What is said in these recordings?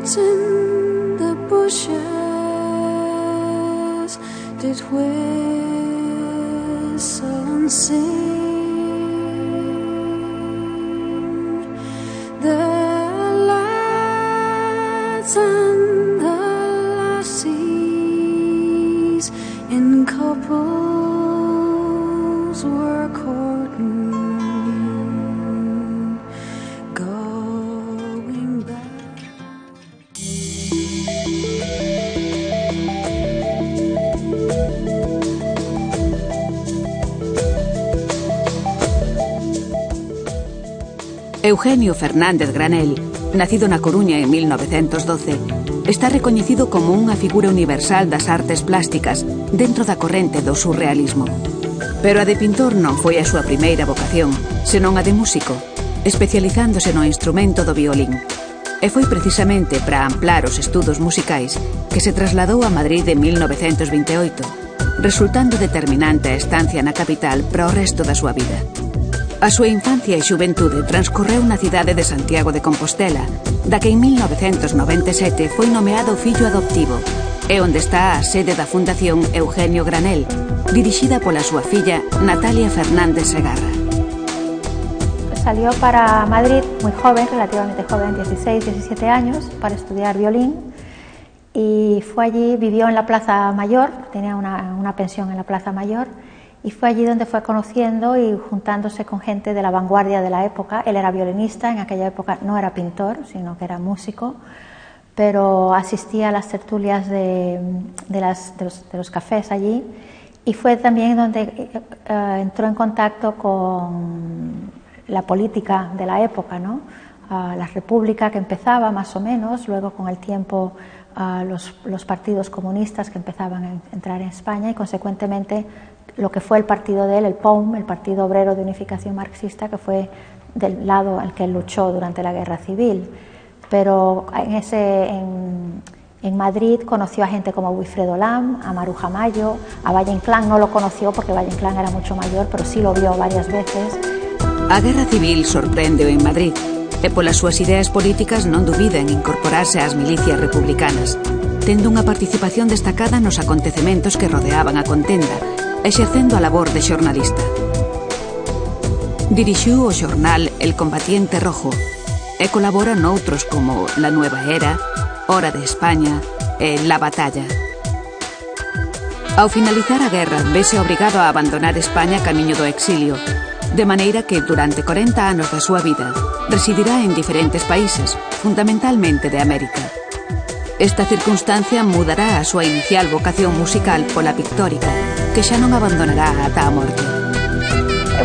birds in the bushes did whistle and sing. The lads and the lassies in couples were courting, going back. Eugenio Fernández Granell, nacido na Coruña en 1912, está recoñecido como unha figura universal das artes plásticas dentro da corrente do surrealismo. Pero a de pintor non foi a súa primeira vocación, senón a de músico, especializándose no instrumento do violín. E foi precisamente para amplar os estudos musicais que se trasladou a Madrid en 1928, resultando determinante a estancia na capital para o resto da súa vida. A súa infancia e xuventude transcorreu na cidade de Santiago de Compostela, da que en 1997 foi nomeado fillo adoptivo, e onde está a sede da Fundación Eugenio Granell, dirixida pola súa filla Natalia Fernández Segarra. Salió para Madrid muy joven, relativamente joven, 16, 17 años, para estudiar violín, y fue allí, vivió en la Plaza Mayor, tenía una pensión en la Plaza Mayor, y fue allí donde fue conociendo y juntándose con gente de la vanguardia de la época. Él era violinista, en aquella época no era pintor, sino que era músico, pero asistía a las tertulias de los cafés allí, y fue también donde entró en contacto con la política de la época, ¿no? La república que empezaba más o menos, luego con el tiempo los partidos comunistas que empezaban a entrar en España, y consecuentemente lo que fue el partido de él, el POUM, el Partido Obrero de Unificación Marxista, que fue del lado al que él luchó durante la Guerra Civil. Pero en Madrid conoció a gente como Wilfredo Lam, a Maruja Mayo, a Valle Inclán. No lo conoció porque Valle Inclán era mucho mayor, pero sí lo vio varias veces. A Guerra Civil sorprendeu en Madrid, e polas súas ideas políticas non dubida en incorporarse ás milicias republicanas, tendo unha participación destacada nos acontecementos que rodeaban a contenda, exercendo a labor de xornalista. Dirixiu o xornal El Combatiente Rojo e colabora noutros como La Nueva Era, Hora de España e La Batalla. Ao finalizar a guerra, vese obrigado a abandonar España camiño do exilio, de maneira que durante 40 anos da súa vida residirá en diferentes países, fundamentalmente de América. Esta circunstancia mudará a súa inicial vocación musical pola pictórica, que xa non abandonará ata a morte.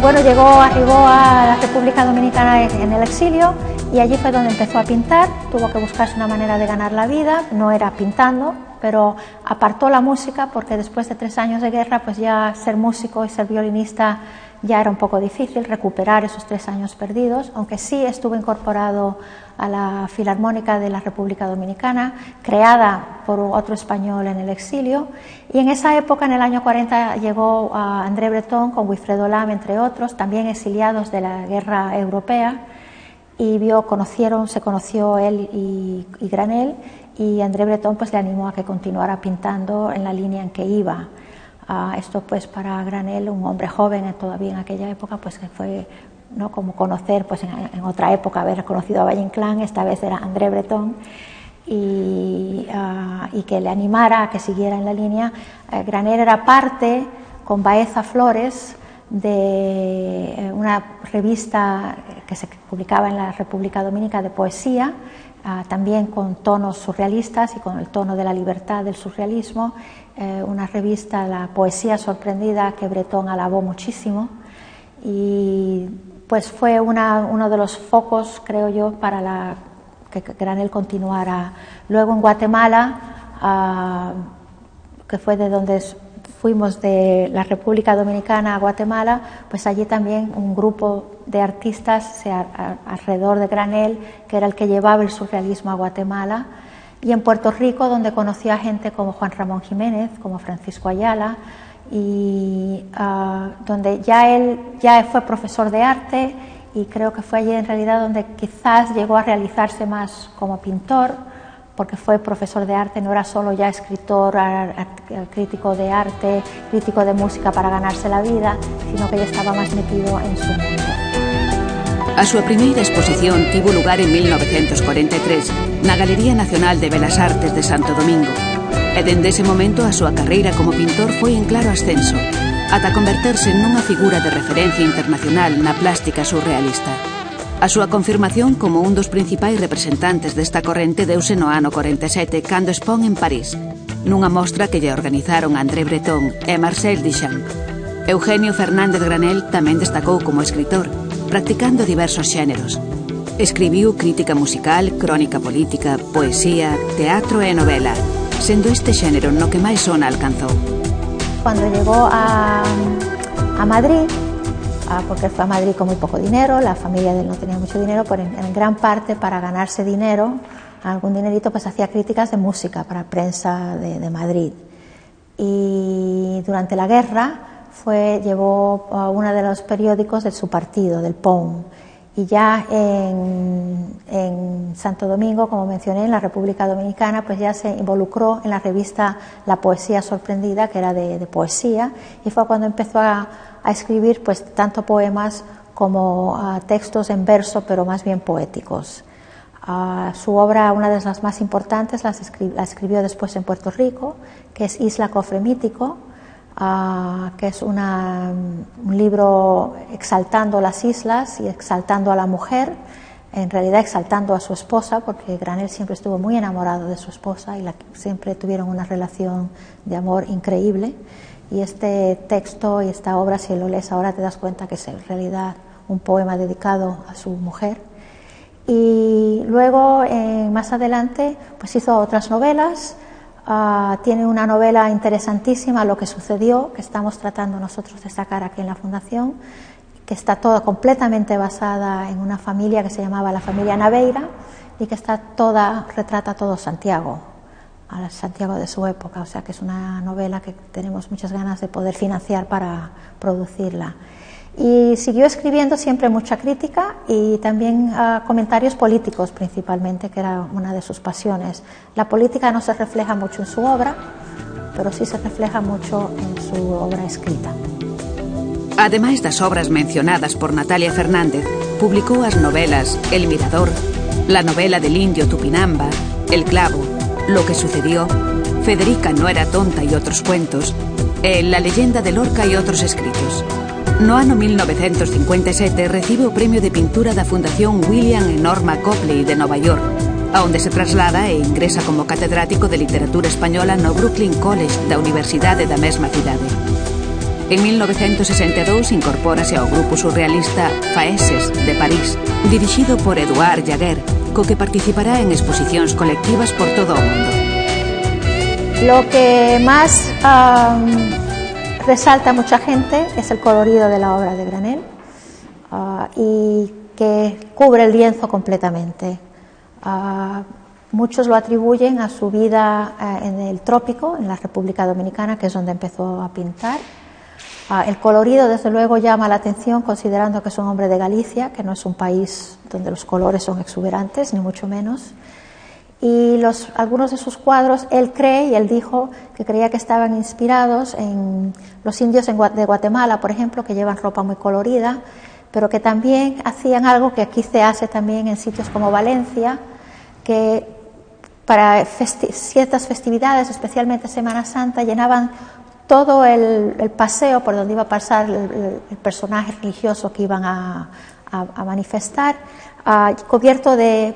Bueno, arribó a la República Dominicana en el exilio, y allí fue donde empezó a pintar. Tuvo que buscarse una manera de ganar la vida, no era pintando, pero apartó la música porque después de 3 años de guerra, pues ya ser músico y ser violinista ya era un poco difícil, recuperar esos 3 años perdidos, aunque sí estuvo incorporado a la Filarmónica de la República Dominicana, creada por otro español en el exilio, y en esa época, en el año 40, llegó a André Breton con Wilfredo Lam, entre otros, también exiliados de la guerra europea, y se conoció él y Granell, y André Breton pues le animó a que continuara pintando en la línea en que iba. Esto pues para Granell, un hombre joven todavía en aquella época, pues que fue, ¿no?, como conocer pues en otra época, haber conocido a Valle Inclán, esta vez era André Breton, y que le animara a que siguiera en la línea. Granell era parte, con Baeza Flores, de una revista que se publicaba en la República Dominicana de poesía, también con tonos surrealistas y con el tono de la libertad del surrealismo, una revista, La Poesía Sorprendida, que Breton alabó muchísimo, y pues fue uno de los focos, creo yo, para que Granell continuara. Luego en Guatemala, que fue de donde fuimos de la República Dominicana a Guatemala, pues allí también un grupo de artistas alrededor de Granell, que era el que llevaba el surrealismo a Guatemala, y en Puerto Rico, donde conoció a gente como Juan Ramón Jiménez, como Francisco Ayala, y donde él fue profesor de arte, y creo que fue allí en realidad donde quizás llegó a realizarse más como pintor, porque fue profesor de arte, no era solo ya escritor, crítico de arte, crítico de música para ganarse la vida, sino que ya estaba más metido en su mundo. A súa primeira exposición tivo lugar en 1943 na Galería Nacional de Belas Artes de Santo Domingo, e dende ese momento a súa carreira como pintor foi en claro ascenso, ata converterse nunha figura de referencia internacional na plástica surrealista. A súa confirmación como un dos principais representantes desta corrente deuse no ano 47 cando expón en París, nunha mostra que lle organizaron André Breton e Marcel Duchamp. Eugenio Fernández Granell tamén destacou como escritor, practicando diversos xéneros. Escribiu crítica musical, crónica política, poesía, teatro e novela, sendo este xénero no que máis sona alcanzou. Cuando llegó a Madrid, porque fue a Madrid con muy poco dinero, la familia de él no tenía mucho dinero, pero en gran parte para ganarse dinero, algún dinerito, pues hacía críticas de música para prensa de Madrid. Y durante la guerra llevó a uno de los periódicos de su partido, del POUM, y ya en Santo Domingo, como mencioné, en la República Dominicana, pues ya se involucró en la revista La Poesía Sorprendida, que era de poesía, y fue cuando empezó a escribir pues tanto poemas como textos en verso, pero más bien poéticos. Su obra, una de las más importantes, la escribió después en Puerto Rico, que es Isla Cofre Mítico, que es un libro exaltando las islas y exaltando a la mujer, en realidad exaltando a su esposa, porque Granell siempre estuvo muy enamorado de su esposa y siempre tuvieron una relación de amor increíble. Y este texto y esta obra, si lo lees ahora, te das cuenta que es en realidad un poema dedicado a su mujer. Y luego, más adelante, pues hizo otras novelas. Tiene una novela interesantísima, Lo que sucedió, que estamos tratando nosotros de sacar aquí en la Fundación, que está toda completamente basada en una familia que se llamaba la familia Naveira y que retrata todo Santiago, a Santiago de su época, o sea que es una novela que tenemos muchas ganas de poder financiar para producirla. Y siguió escribiendo siempre mucha crítica y también comentarios políticos principalmente, que era una de sus pasiones. La política no se refleja mucho en su obra, pero sí se refleja mucho en su obra escrita. Ademais das obras mencionadas por Natalia Fernández, publicou as novelas El Mirador, la novela del indio Tupinamba, El Clavo, Lo que sucedió, Federica no era tonta y otros cuentos, e La leyenda de Lorca y otros escritos. No ano 1957 recibe o premio de pintura da Fundación William e Norma Copley de Nova York, a onde se traslada e ingresa como catedrático de literatura española no Brooklyn College da Universidade da mesma cidade. En 1962 incorpórase ao grupo surrealista Faeses de París, dirixido por Édouard Jaguer, co que participará en exposicións colectivas por todo o mundo. Lo que más resalta a mucha gente es el colorido de la obra de Granell y que cubre el lienzo completamente. Muchos lo atribuyen a su vida en el trópico, en la República Dominicana, que es donde empezó a pintar. El colorido, desde luego, llama la atención, considerando que es un hombre de Galicia, que no es un país donde los colores son exuberantes, ni mucho menos. Y algunos de sus cuadros, él cree, y él dijo que creía que estaban inspirados en los indios de Guatemala, por ejemplo, que llevan ropa muy colorida, pero que también hacían algo que aquí se hace también en sitios como Valencia, que para ciertas festividades, especialmente Semana Santa, llenaban todo el paseo por donde iba a pasar el personaje religioso que iban a manifestar, cubierto de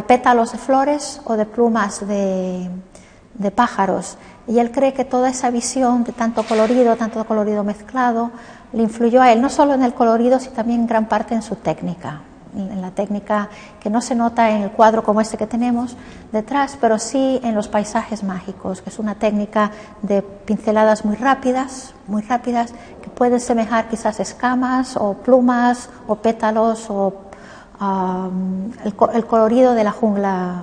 pétalos de flores o de plumas de pájaros. Y él cree que toda esa visión de tanto colorido mezclado, le influyó a él, no solo en el colorido, sino también en gran parte en su técnica, en la técnica que no se nota en el cuadro como este que tenemos detrás, pero sí en los paisajes mágicos, que es una técnica de pinceladas muy rápidas, que pueden semejar quizás escamas o plumas o pétalos o el colorido de la jungla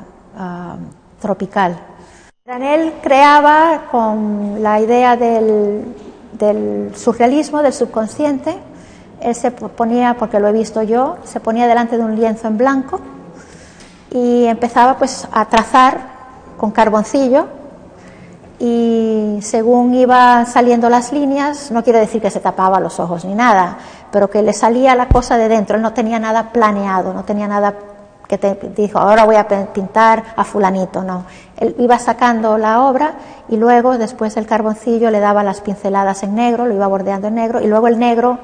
tropical. Granell creaba con la idea del surrealismo, del subconsciente. Él se ponía, porque lo he visto yo, se ponía delante de un lienzo en blanco y empezaba pues a trazar con carboncillo, y según iban saliendo las líneas, no quiere decir que se tapaba los ojos ni nada, pero que le salía la cosa de dentro. Él no tenía nada planeado, no tenía nada que dijo, ahora voy a pintar a fulanito, no. Él iba sacando la obra y luego, después del carboncillo, le daba las pinceladas en negro, lo iba bordeando en negro, y luego el negro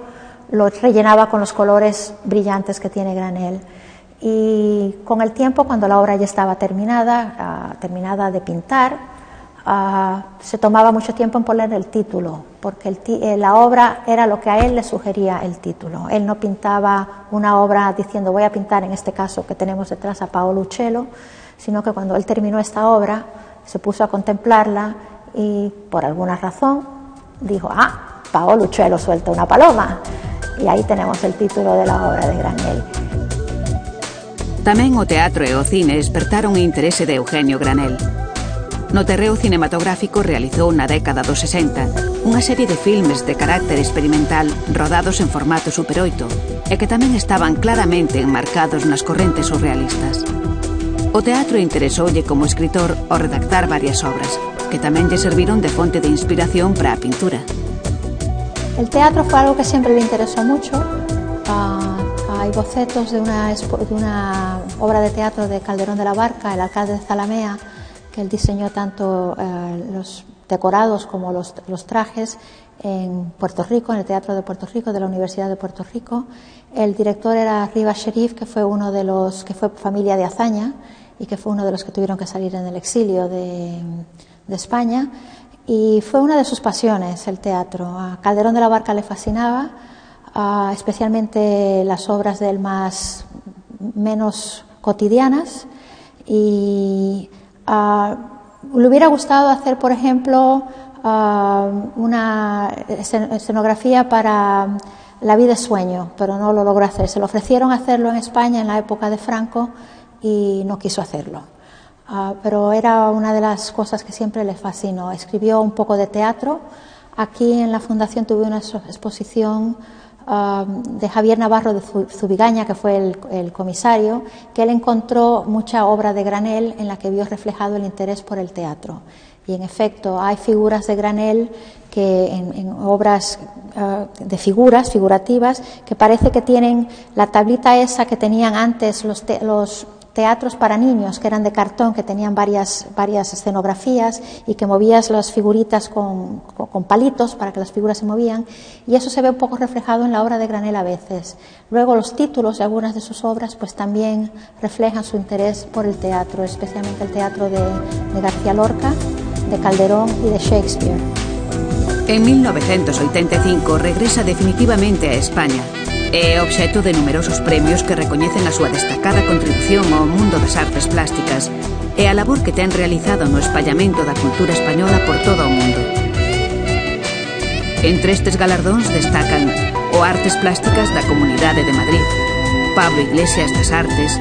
lo rellenaba con los colores brillantes que tiene Granell. Y con el tiempo, cuando la obra ya estaba terminada de pintar, se tomaba mucho tiempo en poner el título, porque la obra era lo que a él le sugería el título. Él no pintaba una obra diciendo voy a pintar, en este caso que tenemos detrás, a Paolo Uccello, sino que cuando él terminó esta obra se puso a contemplarla y por alguna razón dijo, Paolo Uccello suelta una paloma, y ahí tenemos el título de la obra de Granell. Tamén o teatro e o cine despertaron o interese de Eugenio Granell. No terreo cinematográfico realizou na década dos 60 unha serie de filmes de carácter experimental rodados en formato Super 8 e que tamén estaban claramente enmarcados nas correntes surrealistas. O teatro interesoulle como escritor ao redactar varias obras, que tamén lle serviron de fonte de inspiración para a pintura. El teatro fue algo que siempre le interesó mucho. Hay bocetos de una obra de teatro de Calderón de la Barca, el alcalde de Zalamea, que él diseñó tanto los decorados como los trajes en Puerto Rico, en el Teatro de Puerto Rico, de la Universidad de Puerto Rico. El director era Rivas Sherif, que fue uno de los que fue familia de Azaña y que fue uno de los que tuvieron que salir en el exilio de España. Y fue una de sus pasiones el teatro. A Calderón de la Barca le fascinaba, especialmente las obras de él menos cotidianas, y le hubiera gustado hacer, por ejemplo, una escenografía para La vida es sueño, pero no lo logró hacer. Se le ofrecieron hacerlo en España en la época de Franco y no quiso hacerlo. Pero era una de las cosas que siempre le fascinó. Escribió un poco de teatro. Aquí en la Fundación tuve una exposición de Javier Navarro de Zubigaña, que fue el comisario, que él encontró mucha obra de Granell en la que vio reflejado el interés por el teatro. Y en efecto hay figuras de Granell que en obras de figurativas, que parece que tienen la tablita esa que tenían antes los teatros para niños, que eran de cartón, que tenían varias escenografías y que movías las figuritas con palitos para que las figuras se movían, y eso se ve un poco reflejado en la obra de Granell a veces. Luego los títulos de algunas de sus obras pues también reflejan su interés por el teatro, especialmente el teatro de García Lorca, de Calderón y de Shakespeare. En 1985 regresa definitivamente a España. É obxecto de numerosos premios que recoñecen a súa destacada contribución ao mundo das artes plásticas e a labor que ten realizado no espallamento da cultura española por todo o mundo. Entre estes galardóns destacan o Artes Plásticas da Comunidade de Madrid, Pablo Iglesias das Artes,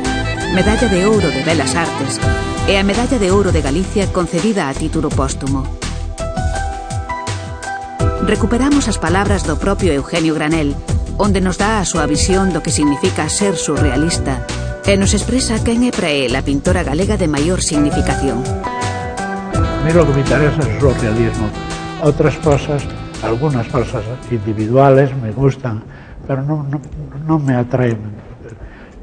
Medalla de Ouro de Belas Artes e a Medalla de Ouro de Galicia concedida a título póstumo. Recuperamos as palabras do propio Eugenio Granell, onde nos dá a súa visión do que significa ser surrealista e nos expresa quen é para él a pintora galega de maior significación. A mí lo que me interesa es el surrealismo. Otras cosas, algunas cosas individuales me gustan, pero no me atraen.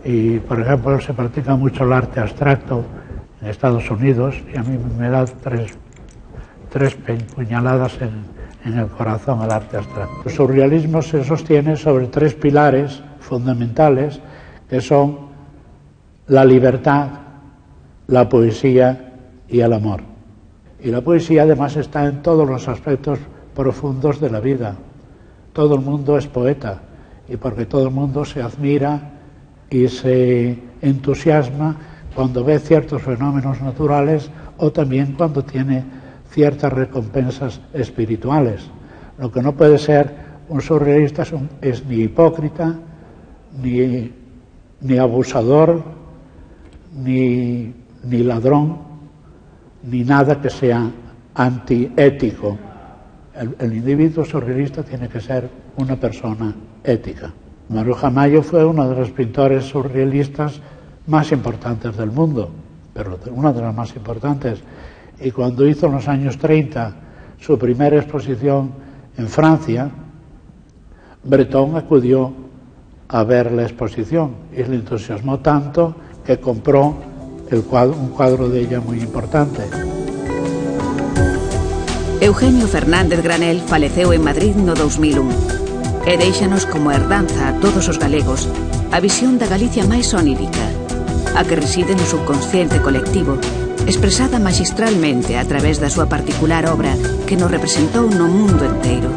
Y, por ejemplo, se practica mucho el arte abstracto en Estados Unidos y a mí me da tres puñaladas en el corazón el arte abstracto. El surrealismo se sostiene sobre tres pilares fundamentales que son la libertad, la poesía y el amor. Y la poesía además está en todos los aspectos profundos de la vida. Todo el mundo es poeta y porque todo el mundo se admira y se entusiasma cuando ve ciertos fenómenos naturales o también cuando tiene ciertas recompensas espirituales. Lo que no puede ser un surrealista es ni hipócrita, ni abusador, ni ladrón, ni nada que sea antiético. El individuo surrealista tiene que ser una persona ética. Maruja Mayo fue uno de los pintores surrealistas más importantes del mundo. pero una de las más importantes. Y cuando hizo en los años 30 su primera exposición en Francia, Breton acudió a ver la exposición y le entusiasmó tanto que compró un cuadro de ella muy importante. Eugenio Fernández Granel faleceu en Madrid no 2001 e déixanos como herdanza a todos os galegos a visión da Galicia máis onírica, a que reside no subconsciente colectivo, expresada magistralmente a través da súa particular obra que nos representou no mundo enteiro.